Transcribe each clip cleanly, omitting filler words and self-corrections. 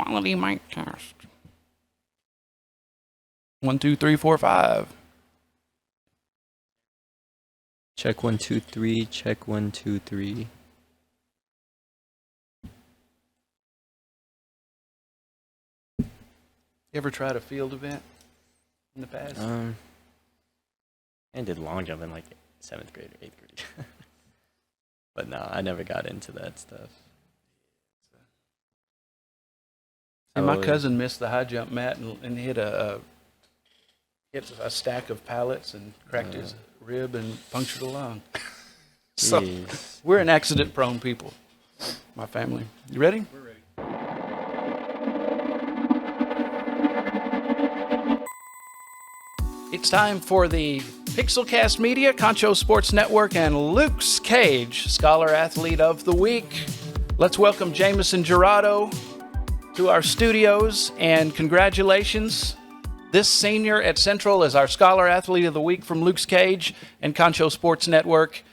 Quality mic test. 1, 2, 3, 4, 5. Check 1, 2, 3. Check 1, 2, 3. You ever tried a field event in the past? I did long jump in like 7th grade or 8th grade. But no, I never got into that stuff. And my cousin missed the high jump mat and hit a stack of pallets and cracked his rib and punctured a lung. So we're an accident-prone people, my family. You ready? We're ready. It's time for the Pixelcast Media, Concho Sports Network, and Luke's Cage, Scholar Athlete of the Week. Let's welcome Jamison Jurado to our studios, and congratulations. This senior at Central is our Scholar Athlete of the Week from Luke's Cage and Concho Sports Network.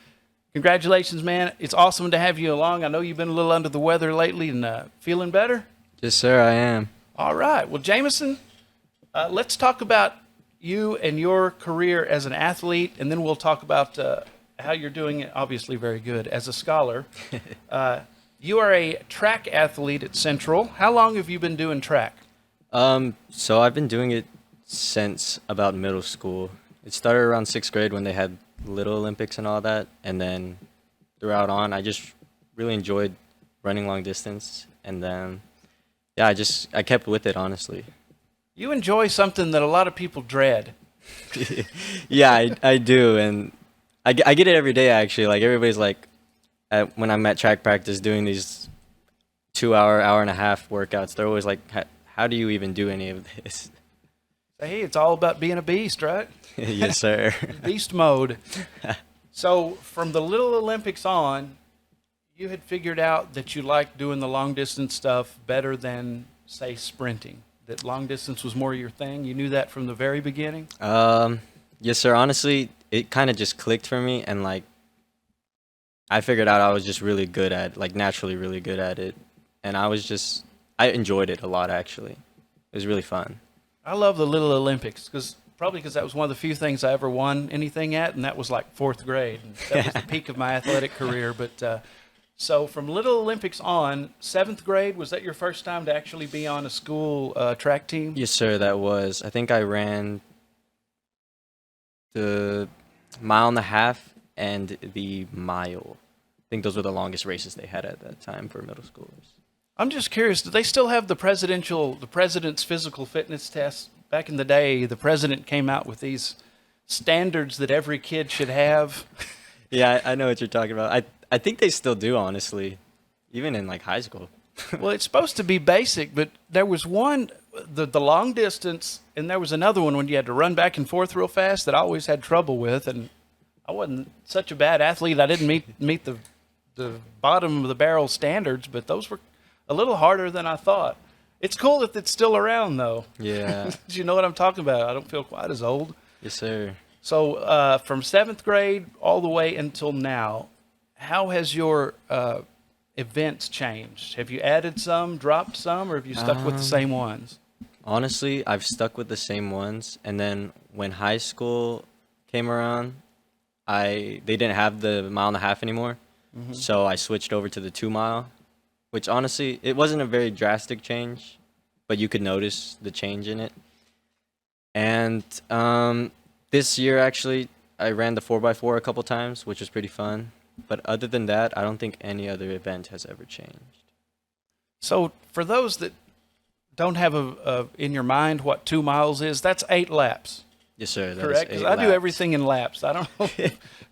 Congratulations, man. It's awesome to have you along. I know you've been a little under the weather lately and feeling better? Yes, sir, I am. All right. Well, Jamison, let's talk about you and your career as an athlete, and then we'll talk about how you're doing it, obviously very good, as a scholar. You are a track athlete at Central. How long have you been doing track? So I've been doing it since about middle school. It started around 6th grade when they had Little Olympics and all that, and then throughout on, I just really enjoyed running long distance, and then I kept with it, honestly. You enjoy something that a lot of people dread. Yeah, I do, and I get it every day, actually. Like, everybody's like, when I'm at track practice doing these 2-hour, hour-and-a-half workouts, they're always like, how do you even do any of this? Hey, it's all about being a beast, right? Yes, sir. Beast mode. So from the Little Olympics on, you had figured out that you liked doing the long-distance stuff better than, say, sprinting. That long distance was more your thing? You knew that from the very beginning? Yes, sir. Honestly, it kind of just clicked for me, and like I figured out I was just really good at, like, naturally really good at it, and I enjoyed it a lot, actually. It was really fun. I love the Little Olympics probably because that was one of the few things I ever won anything at, and that was like 4th grade. And that was the peak of my athletic career. But so from Little Olympics on, 7th grade, was that your first time to actually be on a school track team? Yes, sir, that was. I think I ran the 1.5 miles and the mile. I think those were the longest races they had at that time for middle schoolers. I'm just curious, do they still have the president's physical fitness test? Back in the day, the president came out with these standards that every kid should have. Yeah, I know what you're talking about. I think they still do, honestly, even in like high school. Well, it's supposed to be basic, but there was one, the long distance, and there was another one when you had to run back and forth real fast that I always had trouble with. And I wasn't such a bad athlete. I didn't meet the bottom of the barrel standards, but those were a little harder than I thought. It's cool that it's still around, though. Yeah. You know what I'm talking about? I don't feel quite as old. Yes, sir. So from 7th grade all the way until now, how has your events changed? Have you added some, dropped some, or have you stuck with the same ones? Honestly, I've stuck with the same ones. And then when high school came around, they didn't have the 1.5 miles anymore. Mm-hmm. So I switched over to the 2 mile, which honestly, it wasn't a very drastic change, but you could notice the change in it. And this year, actually, I ran the 4x4 a couple times, which was pretty fun. But other than that, I don't think any other event has ever changed. So for those that don't have in your mind what 2 miles is, that's 8 laps. Yes, sir. That correct? Because I do everything in laps. I don't know,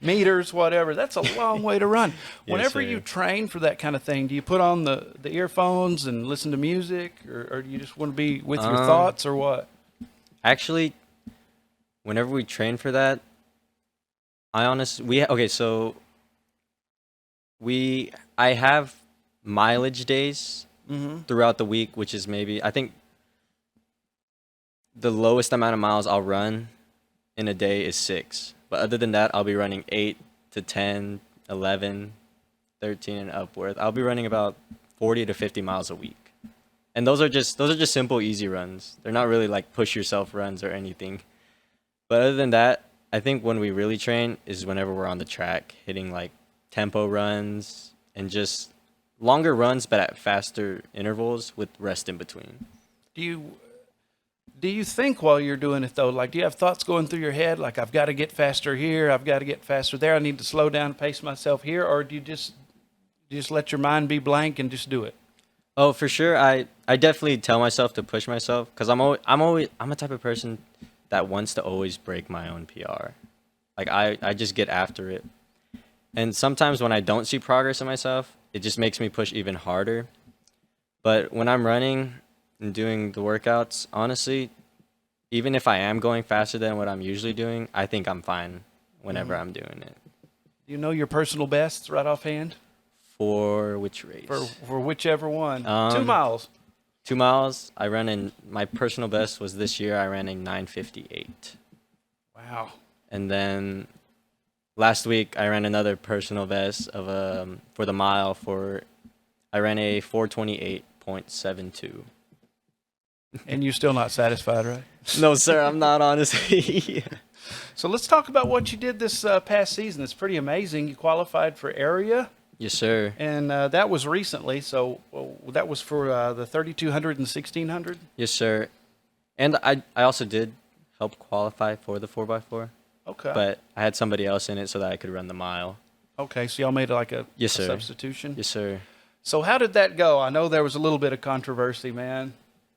meters, whatever. That's a long way to run. Whenever you train for that kind of thing, do you put on the earphones and listen to music, or do you just want to be with your thoughts, or what? Actually, whenever we train for that, I have mileage days throughout the week, which is maybe, I think the lowest amount of miles I'll run in a day is 6. But other than that, I'll be running 8 to 10, 11, 13 and upward. I'll be running about 40 to 50 miles a week. And those are just simple, easy runs. They're not really like push yourself runs or anything. But other than that, I think when we really train is whenever we're on the track, hitting like tempo runs and just longer runs, but at faster intervals with rest in between. Do you think while you're doing it though, like do you have thoughts going through your head like I've got to get faster here, I've got to get faster there, I need to slow down, pace myself here, or do you just let your mind be blank and just do it? Oh, for sure. I definitely tell myself to push myself because I'm a type of person that wants to always break my own PR. Like I just get after it. And sometimes when I don't see progress in myself, it just makes me push even harder. But when I'm running and doing the workouts, honestly, even if I am going faster than what I'm usually doing, I think I'm fine whenever I'm doing it. Do you know your personal bests right offhand? For which race? For whichever one. 2 miles. 2 miles. I ran in my personal best was this year. I ran a 9:58. Wow. And then last week I ran another personal best of for the mile I ran a 4:28.72. And you're still not satisfied, right? No, sir, I'm not, honestly. So let's talk about what you did this past season. It's pretty amazing. You qualified for area. Yes, sir. And that was recently. So that was for the 3,200 and 1,600? Yes, sir. And I also did help qualify for the 4x4. Okay. But I had somebody else in it so that I could run the mile. Okay, so y'all made like a Yes, sir. Substitution? Yes, sir. So how did that go? I know there was a little bit of controversy, man.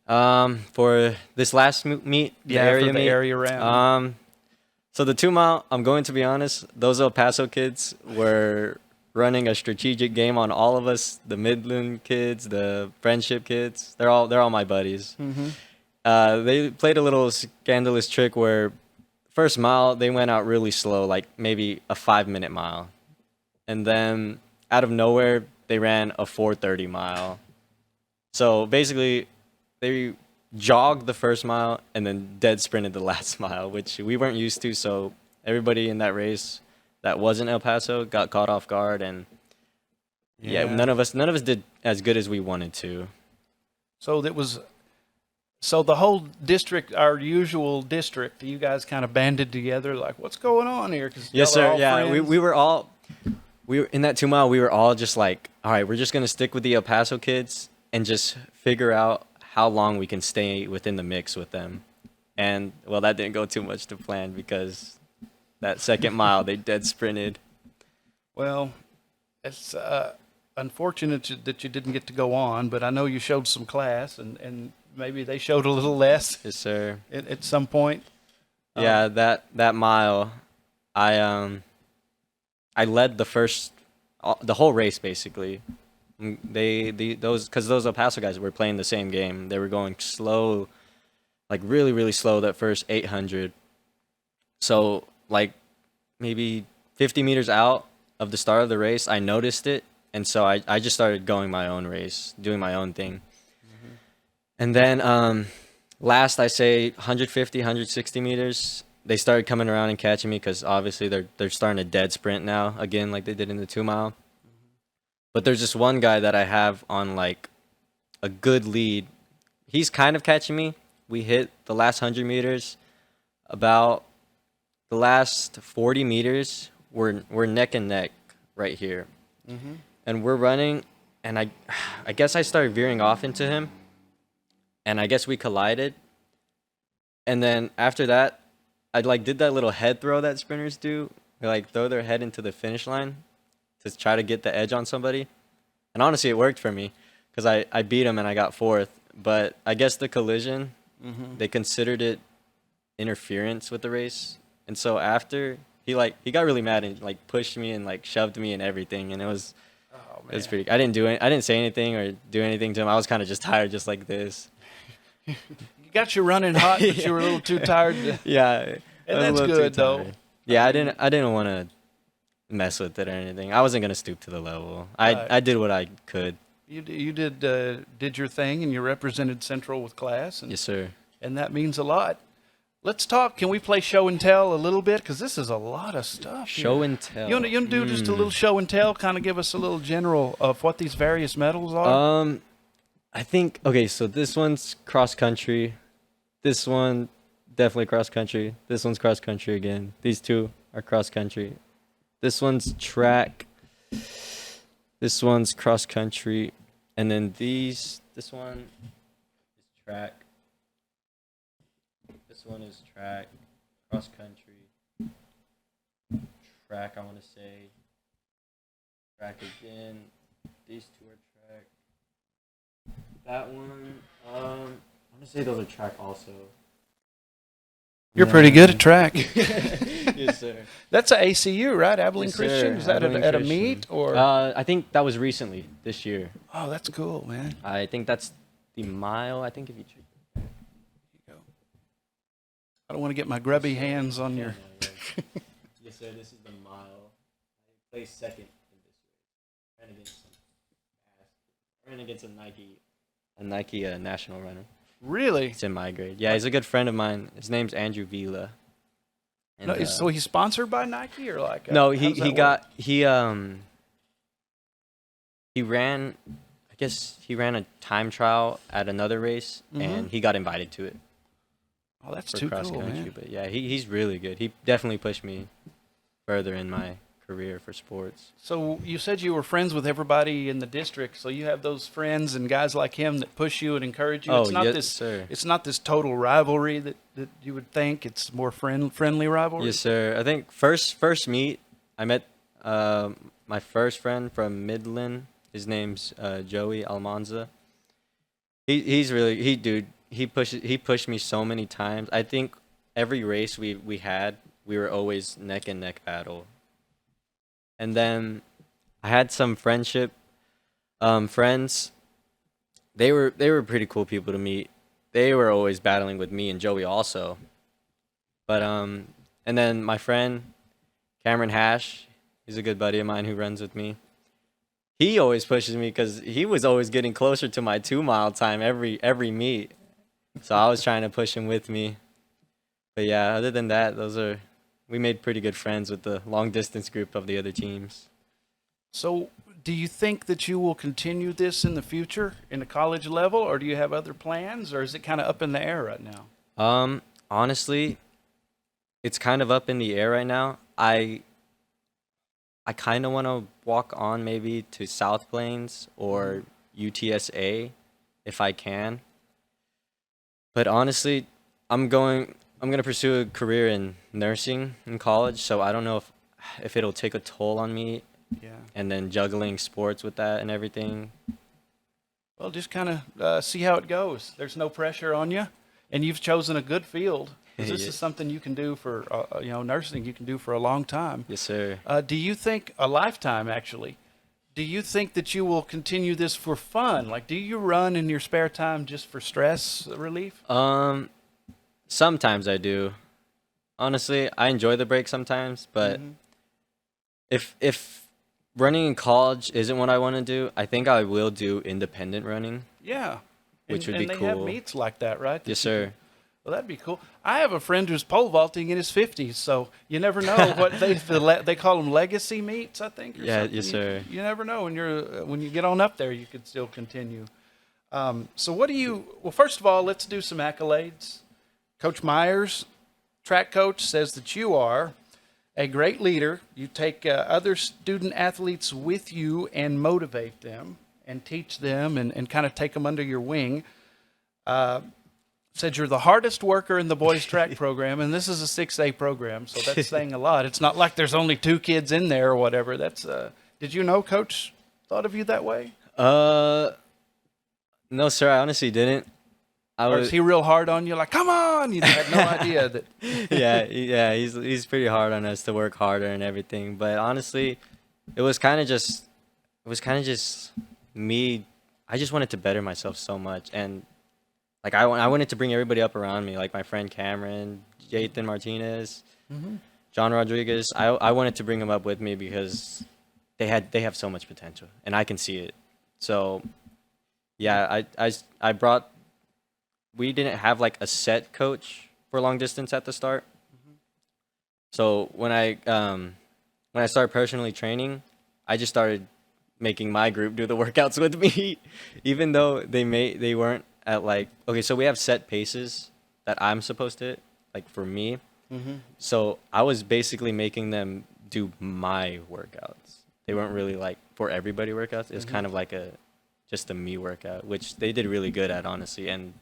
For this last meet, the area round. So the 2 mile, I'm going to be honest, those El Paso kids were running a strategic game on all of us, the Midland kids, the Friendship kids. They're all my buddies. Mm-hmm. They played a little scandalous trick where first mile they went out really slow, like maybe a 5-minute mile. And then out of nowhere, they ran a 4:30 mile. So basically, they jogged the first mile and then dead sprinted the last mile, which we weren't used to. So everybody in that race that wasn't El Paso got caught off guard, and yeah, none of us did as good as we wanted to. So the whole district, our usual district, you guys kind of banded together like, what's going on here? 'Cause yes, sir. Yeah, friends. we were in that 2 mile. We were all just like, all right, we're just gonna stick with the El Paso kids and just figure out how long we can stay within the mix with them. And well, that didn't go too much to plan because that second mile they dead sprinted. Well, it's unfortunate that you didn't get to go on, but I know you showed some class, and maybe they showed a little less. Yes, sir. At some point. Yeah, that mile, I led the whole race basically. Those El Paso guys were playing the same game. They were going slow, like really, really slow that first 800. So like maybe 50 meters out of the start of the race, I noticed it. And so I just started going my own race, doing my own thing. Mm-hmm. And then last, I say 150, 160 meters, they started coming around and catching me because obviously they're starting a dead sprint now, again, like they did in the 2 mile. But there's this one guy that I have on like a good lead. He's kind of catching me. We hit the last 100 meters. About the last 40 meters, we're neck and neck right here. Mm-hmm. And we're running, and I guess I started veering off into him, and I guess we collided. And then after that, I like did that little head throw that sprinters do. They like throw their head into the finish line to try to get the edge on somebody. And honestly, it worked for me because I beat him and I got 4th. But I guess the collision, they considered it interference with the race. And so after, he got really mad and like pushed me and like shoved me and everything. And it was pretty, I didn't say anything or do anything to him. I was kind of just tired, just like this. You got you running hot, but you were a little too tired. Yeah. And that's good though. Yeah, I didn't want to mess with it or anything. I wasn't gonna stoop to the level. I did what I could. You did your thing, and you represented Central with class. And, yes, sir. And that means a lot. Let's talk. Can we play show and tell a little bit? Because this is a lot of stuff. Show and tell. You want to do just a little show and tell? Kind of give us a little general of what these various medals are. I think okay, so this one's cross country. This one definitely cross country. This one's cross country again. These two are cross country. This one's track. This one's cross country. And then this one is track. This one is track, cross country, track, I want to say. Track again. These two are track. That one, I want to say those are track also. You're pretty good at track. Yes, sir. That's a ACU, right? Abilene Yes, Christian? sir. Is that Abilene at a Christian. meet or? I think that was recently this year. Oh, that's cool, man. I think that's the mile. I think if you check. There you go. I don't want to get my grubby hands on your. Yes, sir. This is the mile. I placed second in this race. Ran against a Nike national runner. Really? It's in my grade. Yeah, he's a good friend of mine. His name's Andrew Vila. And, No, so he's sponsored by Nike or like? no, how does he that got work? he ran. I guess he ran a time trial at another race, and he got invited to it. Oh, that's For too cross cool, country. man. But yeah, he's really good. He definitely pushed me further in my career for sports. So you said you were friends with everybody in the district. So you have those friends and guys like him that push you and encourage you. Oh, It's not yes, this. sir. It's not this total rivalry that you would think. It's more friendly rivalry. Yes, sir. I think first meet, I met my first friend from Midland. His name's Joey Almanza. He's really dude. He pushed me so many times. I think every race we had, we were always neck and neck battle. And then I had some friends. They were pretty cool people to meet. They were always battling with me and Joey also. But and then my friend Cameron Hash, he's a good buddy of mine who runs with me. He always pushes me because he was always getting closer to my 2 mile time every meet. So I was trying to push him with me. But yeah, other than that, we made pretty good friends with the long distance group of the other teams. So do you think that you will continue this in the future in the college level, or do you have other plans, or is it kind of up in the air right now? Honestly, it's kind of up in the air right now. I kind of want to walk on maybe to South Plains or UTSA if I can. But honestly, I'm going to pursue a career in nursing in college, so I don't know if it'll take a toll on me. Yeah. And then juggling sports with that and everything. Well, just kind of see how it goes. There's no pressure on you, and you've chosen a good field. 'Cause this Yeah. is something you can do for, nursing you can do for a long time. Yes, sir. Do you think, a lifetime actually, do you think that you will continue this for fun? Like, do you run in your spare time just for stress relief? Sometimes I do. Honestly, I enjoy the break sometimes, but if running in college isn't what I want to do, I think I will do independent running. Yeah. Which would and be they have cool. meets like that, right? Yes, sir. Well, that'd be cool. I have a friend who's pole vaulting in his 50s, so you never know what they call them legacy meets, I think. Or Yeah, something. yes, sir. You never know when you get on up there, you could still continue. So what do you? Well, first of all, let's do some accolades. Coach Myers, track coach, says that you are a great leader. You take other student athletes with you and motivate them and teach them and kind of take them under your wing. Said you're the hardest worker in the boys track program, and this is a 6A program, so that's saying a lot. It's not like there's only 2 kids in there or whatever. That's did you know Coach thought of you that way? No, sir. I honestly didn't. Or is he real hard on you? Like, come on! You had no idea that. Yeah. He's pretty hard on us to work harder and everything. But honestly, it was kind of just me. I just wanted to better myself so much, and like I wanted to bring everybody up around me, like my friend Cameron, Jathan Martinez, John Rodriguez. I wanted to bring them up with me because they have so much potential, and I can see it. So, yeah, I brought. We didn't have like a set coach for long distance at the start. So when I started personally training, I just started making my group do the workouts with me, even though they weren't at like, okay, so we have set paces that I'm supposed to hit, like for me. So I was basically making them do my workouts. They weren't really like for everybody workouts. It was kind of like just a me workout, which they did really good at, honestly, and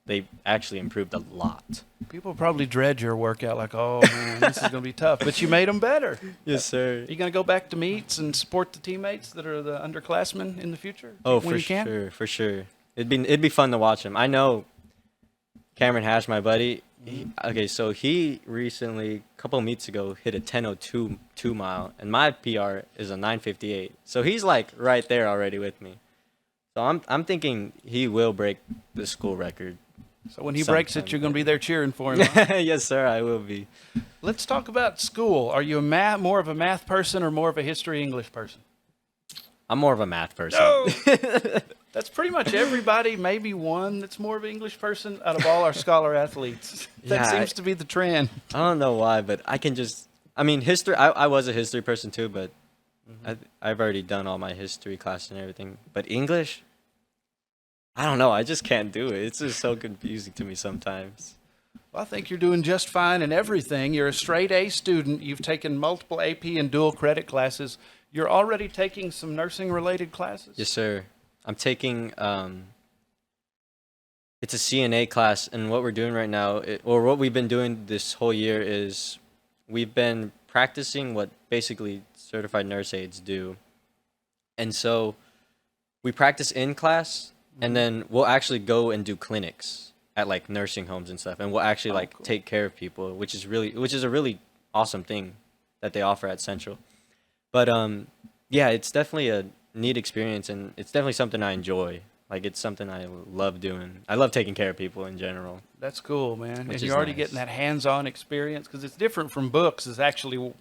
they actually improved a lot. People probably dread your workout, like, oh man, this is gonna be tough. But you made them better. Yes, sir. Are you gonna go back to meets and support the teammates that are the underclassmen in the future? Oh, when for you can? sure, for sure. It'd be fun to watch him. I know Cameron Hash, my buddy. Okay, so he recently, a couple of meets ago, hit a 10:02 2-mile, and my PR is a 9:58. So he's like right there already with me. So I'm thinking he will break the school record. So when he breaks it, you're going to be there cheering for him. Huh? Yes, sir, I will be. Let's talk about school. Are you more of a math person or more of a history English person? I'm more of a math person. No. That's pretty much everybody, maybe one that's more of an English person out of all our scholar athletes. That seems to be the trend. I don't know why, but I mean, history, I was a history person too, but I've already done all my history class and everything. But English, I don't know. I just can't do it. It's just so confusing to me sometimes. Well, I think you're doing just fine in everything. You're a straight A student. You've taken multiple AP and dual credit classes. You're already taking some nursing-related classes? Yes, sir. I'm taking, it's a CNA class, and what we're doing right now, or what we've been doing this whole year is we've been practicing what basically certified nurse aides do. And so we practice in class, and then we'll actually go and do clinics at like nursing homes and stuff, and we'll actually cool. take care of people, which is a really awesome thing that they offer at Central. But yeah, it's definitely a neat experience, and it's definitely something I enjoy. Like, it's something I love doing. I love taking care of people in general. That's cool, man. Which And is you're already nice. getting that hands-on experience, because it's different from books. It's actually,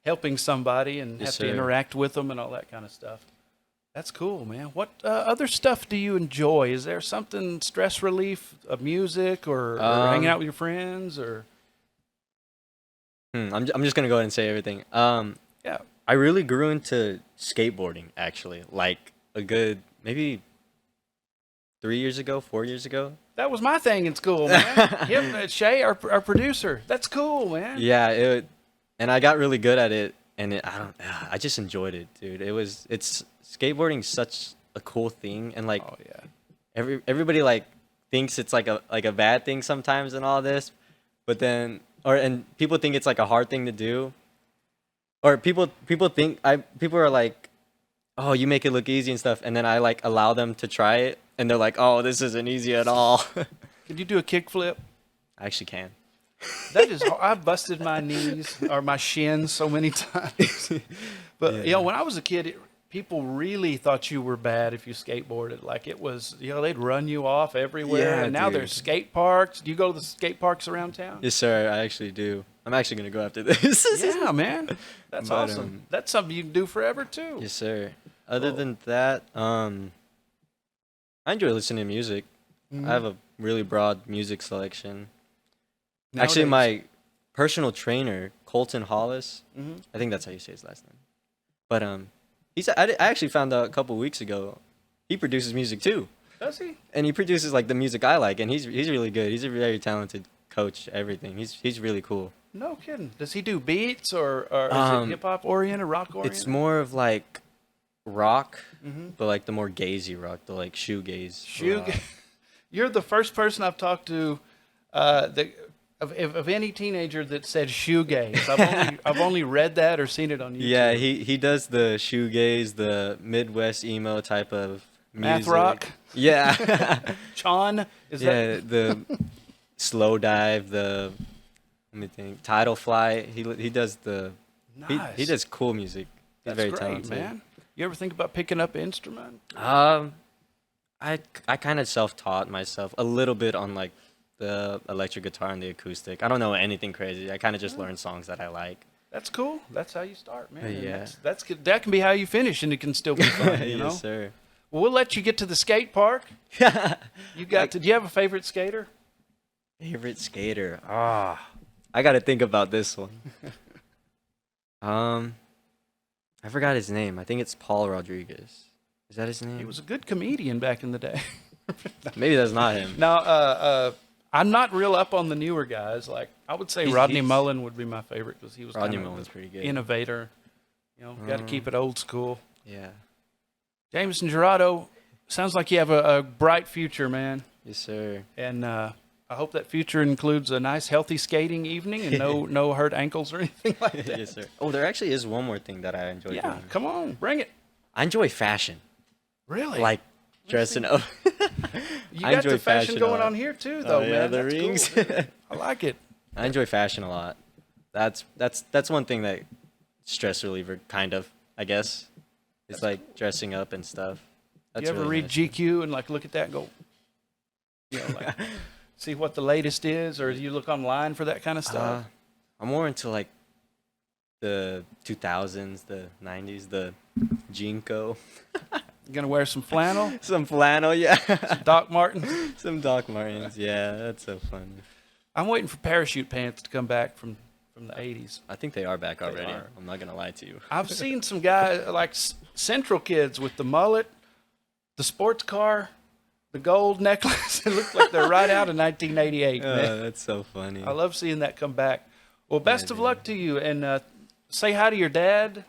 helping somebody and Yes, have to sir. interact with them and all that kind of stuff. That's cool, man. What other stuff do you enjoy? Is there something, stress relief, of music, or hanging out with your friends, or? I'm just gonna go ahead and say everything. Yeah. I really grew into skateboarding, actually, like a good maybe 4 years ago. That was my thing in school, man. Him, Shay, our producer. That's cool, man. Yeah, and I got really good at it, and I just enjoyed it, dude. It's skateboarding such a cool thing, and like Oh yeah. everybody like thinks it's like a bad thing sometimes and all this, but then and people think it's like a hard thing to do, or people are like, oh, you make it look easy and stuff, and then I like allow them to try it, and they're like, oh, this isn't easy at all. Can you do a kickflip? I actually can. That is, I've busted my knees or my shins so many times. But Yeah. when I was a kid, people really thought you were bad if you skateboarded. Like, it was, they'd run you off everywhere. Yeah, And now dude. there's skate parks. Do you go to the skate parks around town? Yes, sir. I actually do. I'm actually gonna go after this. Yeah, man. That's But, awesome. That's something you can do forever too. Yes, sir. Other Cool. than that, I enjoy listening to music. Mhm. I have a really broad music selection. Actually, my personal trainer, Colton Hollis, Mhm. I think that's how you say his last name. But I actually found out a couple weeks ago, he produces music too, Does he? and he produces like the music I like, and he's really good. He's a very talented coach. Everything. He's really cool. No kidding. Does he do beats or is it hip hop oriented, rock oriented? It's more of like rock, Mhm. but like the more gazy rock, the like shoegaze. rock. You're the first person I've talked to of any teenager that said shoegaze. I've only read that or seen it on YouTube. Yeah, he does the shoegaze, the Midwest emo type of music. Math rock. Yeah. Chon is Yeah, that? the slow dive, let me think, tidal fly. He does the Nice. he does cool music. He's That's very great, talented. man. You ever think about picking up an instrument? I kind of self-taught myself a little bit on like the electric guitar and the acoustic. I don't know anything crazy. I kind of just learned songs that I like. That's cool. That's how you start, man. And Yeah. that's good. That can be how you finish, and it can still be fun. You know. Yes, sir. Well, we'll let you get to the skate park. You got to. Do you have a favorite skater? Favorite skater? I got to think about this one. I forgot his name. I think it's Paul Rodriguez. Is that his name? He was a good comedian back in the day. Maybe that's not him. Now, I'm not real up on the newer guys. Like, I would say Rodney he's- Mullen would be my favorite because he was Rodney kind of Mullen's pretty good. innovator. You know, got to keep it old school. Yeah. Jamison Jurado, sounds like you have a bright future, man. Yes, sir. And I hope that future includes a nice, healthy skating evening and no hurt ankles or anything like that. Yes, sir. Oh, there actually is one more thing that I enjoy Yeah, doing. come on, bring it. I enjoy fashion. Really? Like dressing up. You I got enjoy the fashion fashion a going lot. on here too, though, Oh, yeah, man. the That's rings. cool, dude. I like it. I enjoy fashion a lot. That's one thing that stress reliever kind of, I guess. It's like dressing up and stuff. That's You ever really read nice. GQ and like look at that and go, you know, like see what the latest is, or do you look online for that kind of stuff? I'm more into like the 2000s, the 90s, the Jinko. You gonna wear some flannel, Some flannel, yeah. Doc Martens? Some Doc Martens, yeah. That's so funny. I'm waiting for parachute pants to come back from the 80s. I think they are back already. are. I'm not gonna lie to you. I've seen some guys like Central kids with the mullet, the sports car, the gold necklace. It looks like they're right out of 1988. Man. That's so funny. I love seeing that come back. Well, best of dude. luck to you, and say hi to your dad.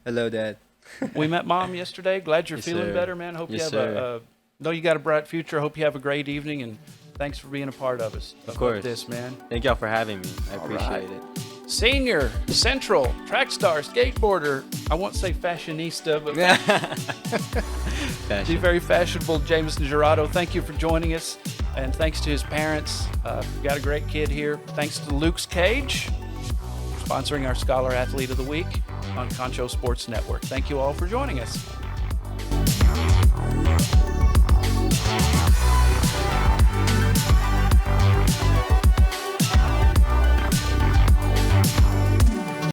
Hello, Dad. We met Mom yesterday. Glad you're Yes, feeling sir. better, man. Hope Yes, you have sir. know you got a bright future. Hope you have a great evening, and thanks for being a part of us. Of course. This, man. Thank y'all for having me. I All appreciate right. it. Senior, Central, track star, skateboarder. I won't say fashionista, but the Fashion. very fashionable Jamison Jurado. Thank you for joining us, and thanks to his parents. We've got a great kid here. Thanks to Luke's Cage, sponsoring our Scholar Athlete of the Week on Concho Sports Network. Thank you all for joining us.